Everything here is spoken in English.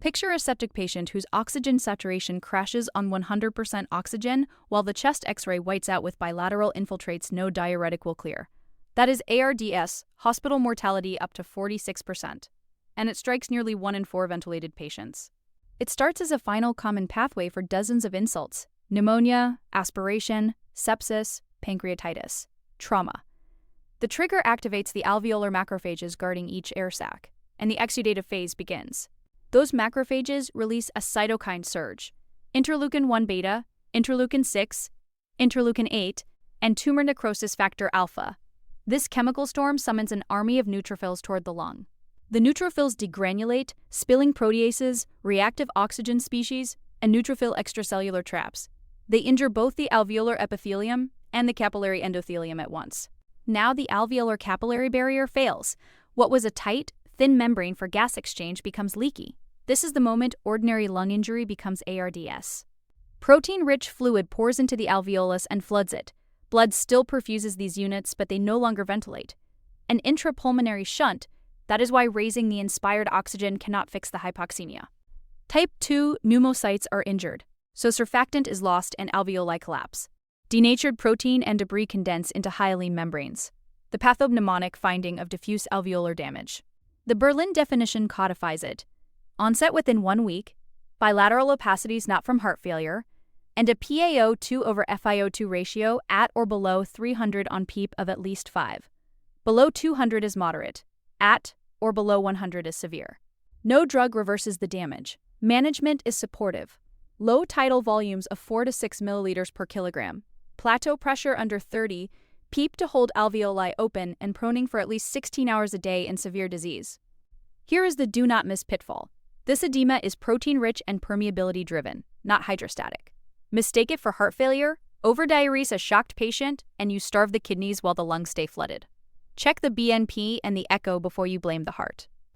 Picture a septic patient whose oxygen saturation crashes on 100% oxygen while the chest X-ray whites out with bilateral infiltrates no diuretic will clear. That is ARDS, hospital mortality up to 46%. And it strikes nearly 1 in 4 ventilated patients. It starts as a final common pathway for dozens of insults: pneumonia, aspiration, sepsis, pancreatitis, trauma. The trigger activates the alveolar macrophages guarding each air sac, and the exudative phase begins. Those macrophages release a cytokine surge: interleukin-1 beta, interleukin-6, interleukin-8, and tumor necrosis factor alpha. This chemical storm summons an army of neutrophils toward the lung. The neutrophils degranulate, spilling proteases, reactive oxygen species, and neutrophil extracellular traps. They injure both the alveolar epithelium and the capillary endothelium at once. Now the alveolar capillary barrier fails. What was a tight, thin membrane for gas exchange becomes leaky. This is the moment ordinary lung injury becomes ARDS. Protein-rich fluid pours into the alveolus and floods it. Blood still perfuses these units, but they no longer ventilate. An intrapulmonary shunt, that is why raising the inspired oxygen cannot fix the hypoxemia. Type 2 pneumocytes are injured, so surfactant is lost and alveoli collapse. Denatured protein and debris condense into hyaline membranes. The pathopneumonic finding of diffuse alveolar damage. The Berlin definition codifies it: onset within 1 week, bilateral opacities not from heart failure, and a PaO2 over FiO2 ratio at or below 300 on PEEP of at least 5. Below 200 is moderate. At or below 100 is severe. No drug reverses the damage. Management is supportive. Low tidal volumes of 4 to 6 milliliters per kilogram. Plateau pressure under 30. PEEP to hold alveoli open and proning for at least 16 hours a day in severe disease. Here is the do not miss pitfall. This edema is protein-rich and permeability-driven, not hydrostatic. Mistake it for heart failure, overdiurese a shocked patient, and you starve the kidneys while the lungs stay flooded. Check the BNP and the echo before you blame the heart.